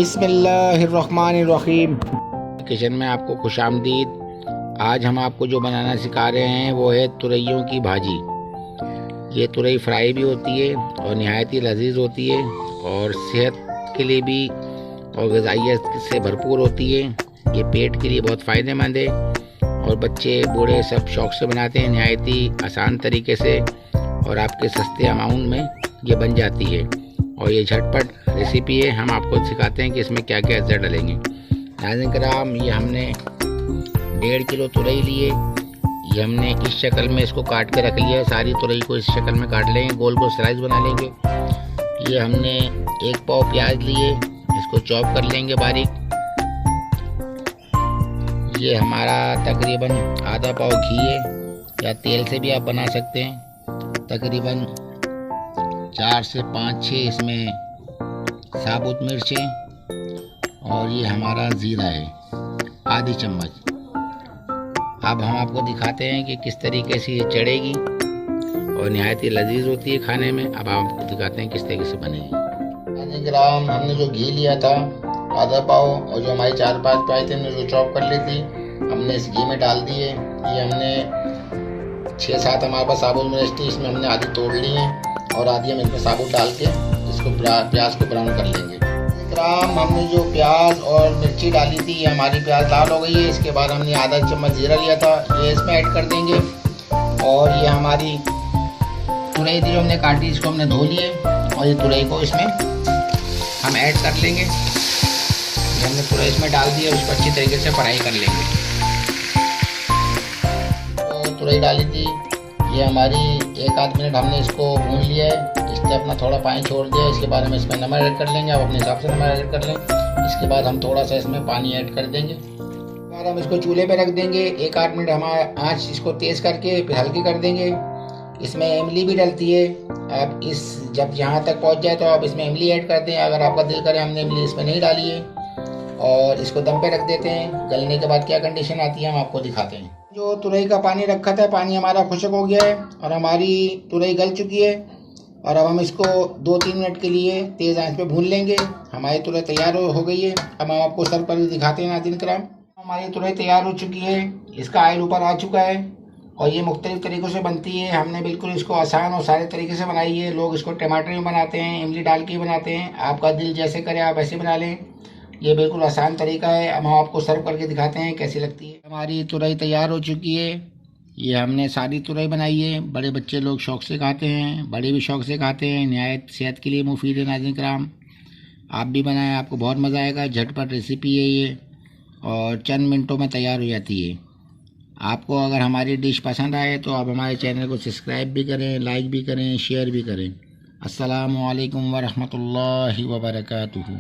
बिस्मिल्लाहिर्रहमानिर्रहीम। किचन में आपको खुशामदीद। आज हम आपको जो बनाना सिखा रहे हैं वो है तुरैयों की भाजी। ये तुरई फ्राई भी होती है और नहायत ही लजीज होती है और सेहत के लिए भी और ग़िज़ाइयत से भरपूर होती है। ये पेट के लिए बहुत फ़ायदेमंद है और बच्चे बूढ़े सब शौक़ से बनाते हैं, नहायत ही आसान तरीके से और आपके सस्ते अमाउंट में ये बन जाती है और ये झटपट रेसिपी है। हम आपको सिखाते हैं कि इसमें क्या क्या अज़र डालेंगे। नाज़रीन कराम, ये हमने 1.5 किलो तुरई लिए। ये हमने इस शक्ल में इसको काट के रख लिया है। सारी तुरई को इस शक्ल में काट लेंगे, गोल गोल स्लाइस बना लेंगे। ये हमने 1 पाव प्याज लिए, इसको चॉप कर लेंगे बारीक। ये हमारा तकरीबन आधा पाव घी है या तेल से भी आप बना सकते हैं। तकरीबन 4 से 5-6 इसमें साबुत मिर्चें और ये हमारा ज़ीरा है आधी चम्मच। अब हम आपको दिखाते हैं कि किस तरीके से ये चढ़ेगी और नहायत ही लजीज होती है खाने में। अब आपको दिखाते हैं किस तरीके से बनेगी। 5 ग्राम हमने जो घी लिया था आधा पाव और जो हमारी 4-5 प्याज थे हमने जो चॉप कर ली थी हमने इस घी में डाल दिए। ये हमने 6-7 हमारे पास साबुत मिर्च थी, इसमें हमने आधी तोड़ ली है और आधी हम इसमें साबुत डाल के इसको प्याज को ब्राउन कर लेंगे। 1 ग्राम हमने जो प्याज और मिर्ची डाली थी ये हमारी प्याज लाल हो गई है। इसके बाद हमने आधा चम्मच जीरा लिया था, ये इसमें ऐड कर देंगे। और ये हमारी तुरई थी जो हमने काटी, इसको हमने धो लिए और ये तुरई को इसमें हम ऐड कर लेंगे। हमने तुरई इसमें डाल दी है, उसको अच्छी तरीके से फ्राई कर लेंगे। तो तुरई डाली थी, ये हमारी 1-8 मिनट हमने इसको भून लिया है। इससे अपना थोड़ा पानी छोड़ दिया। इसके बाद हम इसमें नमक ऐड कर लेंगे, आप अपने हिसाब से नमक ऐड कर लें। इसके बाद हम थोड़ा सा इसमें पानी ऐड कर देंगे। बाद हम इसको चूल्हे पे रख देंगे 1-8 मिनट। हमारा आँच इसको तेज़ करके फिर हल्की कर देंगे। इसमें इमली भी डलती है, आप इस जब यहाँ तक पहुँच जाए तो आप इसमें इमली ऐड कर दें अगर आपका दिल करे। हमने इमली इसमें नहीं डाली है और इसको दम पे रख देते हैं। गलने के बाद क्या कंडीशन आती है हम आपको दिखाते हैं। जो तुरई का पानी रखा था, पानी हमारा खुश्क हो गया है और हमारी तुरई गल चुकी है। और अब हम इसको 2-3 मिनट के लिए तेज़ आंच पे भून लेंगे। हमारी तुरई तैयार हो गई है। अब हम आपको सर्व कर दिखाते हैं। नाज़रीन कराम, हमारी तुरई तैयार हो चुकी है, इसका ऑयल ऊपर आ चुका है और ये मुख्तलिफ तरीक़ों से बनती है। हमने बिल्कुल इसको आसान और सारे तरीके से बनाई है। लोग इसको टमाटर में बनाते हैं, इमली डाल के बनाते हैं। आपका दिल जैसे करे आप ऐसे बना लें। ये बिल्कुल आसान तरीका है। अब हम आपको सर्व करके दिखाते हैं कैसी लगती है। हमारी तुरई तैयार हो चुकी है। ये हमने सारी तुरई बनाई है। बड़े बच्चे लोग शौक़ से खाते हैं, बड़े भी शौक़ से खाते हैं। नहायत सेहत के लिए मुफीद है। नाज़रीन कराम, आप भी बनाएं, आपको बहुत मज़ा आएगा। झटपट रेसिपी है ये और चंद मिनटों में तैयार हो जाती है। आपको अगर हमारी डिश पसंद आए तो आप हमारे चैनल को सब्सक्राइब भी करें, लाइक भी करें, शेयर भी करें। अस्सलामु अलैकुम व रहमतुल्लाहि व बरकातुहू।